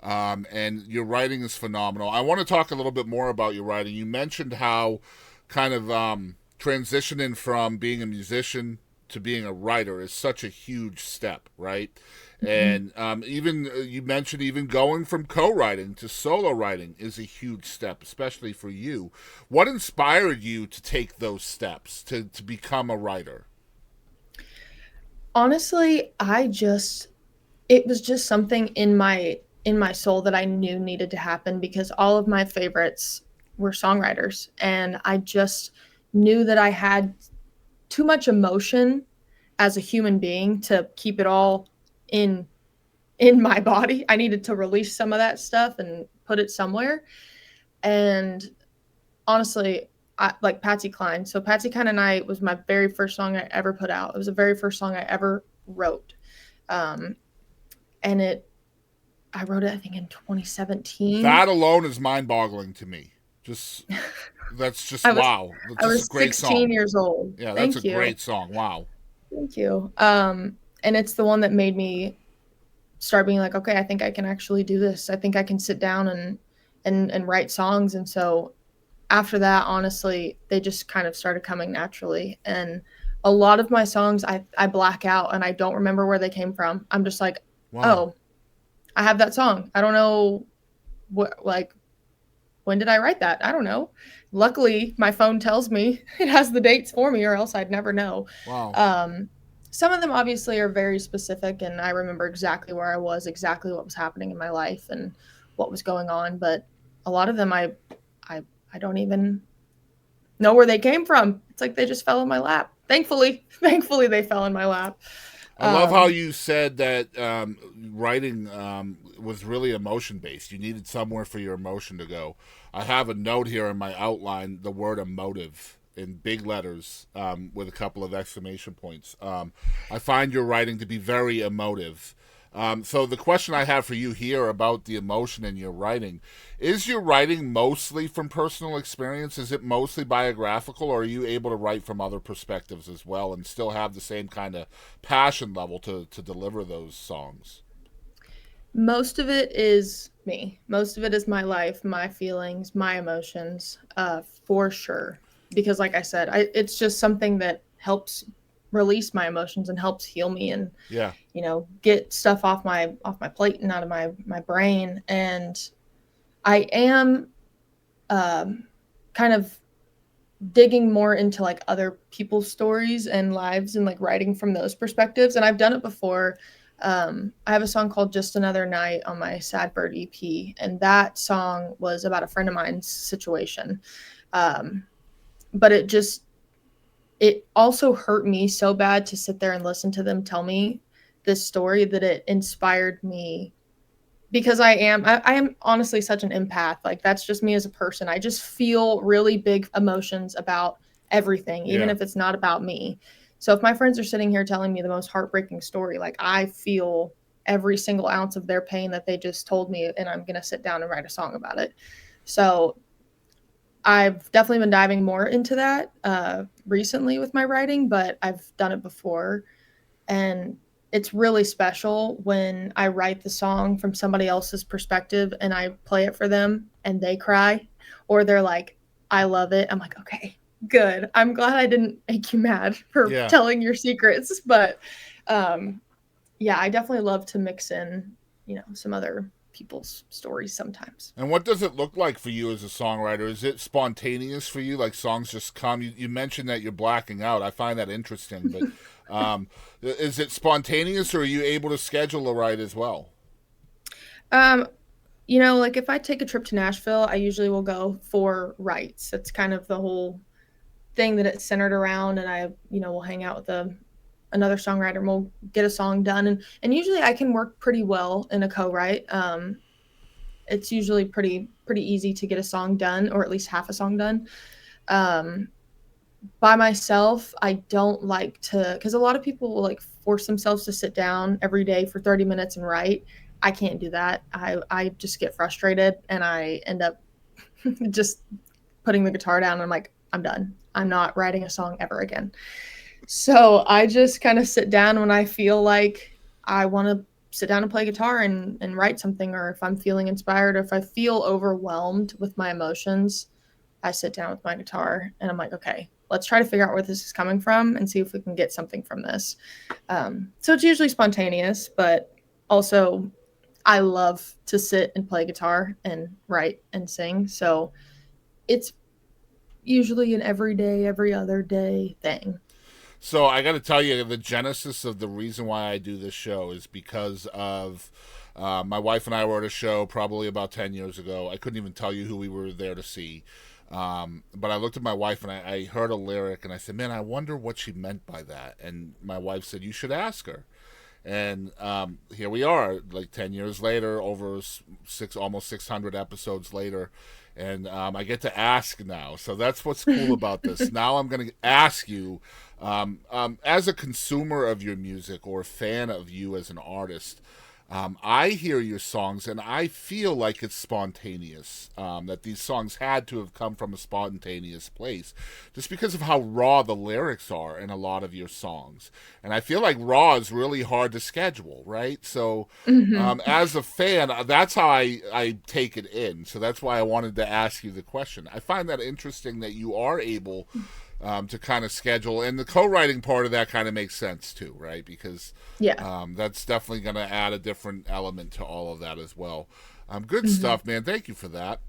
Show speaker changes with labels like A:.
A: And your writing is phenomenal. I want to talk a little bit more about your writing. You mentioned how kind of transitioning from being a musician to being a writer is such a huge step, right?
B: Mhm.
A: And even you mentioned even going from co-writing to solo writing is a huge step, especially for you. What inspired you to take those steps to become a writer?
B: Honestly, it was just something in my soul that I knew needed to happen because all of my favorites were songwriters, and I just knew that I had too much emotion as a human being to keep it all in in my body. I needed to release some of that stuff and put it somewhere. And honestly, like Patsy Cline. So Patsy Cline and I was my very first song I ever put out. It was the very first song I ever wrote. Um, and it I wrote it I think in 2017.
A: That alone is mind-boggling to me. Just that's just
B: I was
A: wow. That's
B: I
A: just a
B: was
A: great
B: 16
A: song.
B: years old.
A: Yeah, that's a
B: Thank you.
A: great song. Wow.
B: Thank you. And it's the one that made me start being like, okay, I think I can actually do this. I think I can sit down and write songs. And so after that, honestly, they just kind of started coming naturally. And a lot of my songs I black out and I don't remember where they came from. I'm just like,
A: Wow.
B: oh, I have that song. I don't know what like when did I write that? I don't know. Luckily, my phone tells me it has the dates for me, or else I'd never know.
A: Wow.
B: Um, some of them obviously are very specific, and I remember exactly where I was, exactly what was happening in my life, and what was going on. But a lot of them, I, I don't even know where they came from. It's like they just fell in my lap. Thankfully, thankfully they fell in my lap.
A: I love how
B: Um,
A: you said that writing was really emotion based. You needed somewhere for your emotion to go. I have a note here in my outline, the word emotive in big letters with a couple of exclamation points. I find your writing to be very emotive. So the question I have for you here about the emotion in your writing is your writing mostly from personal experience? Is it mostly biographical, or are you able to write from other perspectives as well and still have the same kind of passion level to deliver those songs?
B: Most of it is me. Most of it is my life, my feelings, my emotions, for sure. Because, like I said, it's just something that helps release my emotions and helps heal me, and
A: Yeah,
B: get stuff off my plate and out of my brain. And I am kind of digging more into like other people's stories and lives and like writing from those perspectives. And I've done it before. I have a song called Just Another Night on my Sad Bird EP, and that song was about a friend of mine's situation. Um, but it also hurt me so bad to sit there and listen to them tell me this story that it inspired me because I am honestly such an empath. Like that's just me as a person. I just feel really big emotions about everything, even
A: yeah.
B: if it's not about me. So if my friends are sitting here telling me the most heartbreaking story, like I feel every single ounce of their pain that they just told me, and I'm gonna sit down and write a song about it. So I've definitely been diving more into that recently with my writing, but I've done it before. And it's really special when I write the song from somebody else's perspective and I play it for them and they cry, or they're like, I love it. I'm like, okay, good. I'm glad I didn't make you mad for
A: Yeah.
B: telling your secrets. But um, yeah, I definitely love to mix in, some other people's stories sometimes.
A: And what does it look like for you as a songwriter? Is it spontaneous for you? Like songs just come? You mentioned that you're blacking out. I find that interesting. But is it spontaneous, or are you able to schedule a write as well?
B: Um, like if I take a trip to Nashville, I usually will go for writes. That's kind of the whole thing that it's centered around. And I will hang out with another songwriter and we'll get a song done. And usually I can work pretty well in a co-write. It's usually pretty easy to get a song done, or at least half a song done. um, by myself, I don't like to, because a lot of people will like force themselves to sit down every day for 30 minutes and write. I can't do that. I just get frustrated and I end up just putting the guitar down and I'm like, I'm done. I'm not writing a song ever again. So I just kind of sit down when I feel like I want to sit down and play guitar and write something, or if I'm feeling inspired, or if I feel overwhelmed with my emotions, I sit down with my guitar and I'm like, okay, let's try to figure out where this is coming from and see if we can get something from this. So it's usually spontaneous, but also I love to sit and play guitar and write and sing. So it's usually an everyday, every other day thing.
A: So I got to tell you, the genesis of the reason why I do this show is because of my wife and I were at a show probably about 10 years ago. I couldn't even tell you who we were there to see. But I looked at my wife and I heard a lyric and I said, man, I wonder what she meant by that. And my wife said, you should ask her. And here we are, like 10 years later, over almost 600 episodes later. And I get to ask now. So that's what's cool about this. Now I'm going to ask you, as a consumer of your music or a fan of you as an artist, I hear your songs and I feel like it's spontaneous. That these songs had to have come from a spontaneous place, just because of how raw the lyrics are in a lot of your songs. And I feel like raw is really hard to schedule, right? So,
B: Mm-hmm.
A: as a fan, that's how I take it in. So that's why I wanted to ask you the question. I find that interesting that you are able to kind of schedule, and the co-writing part of that kind of makes sense too, right? Because
B: Yeah.
A: that's definitely going to add a different element to all of that as well. Good
B: Mm-hmm.
A: stuff, man. Thank you for that.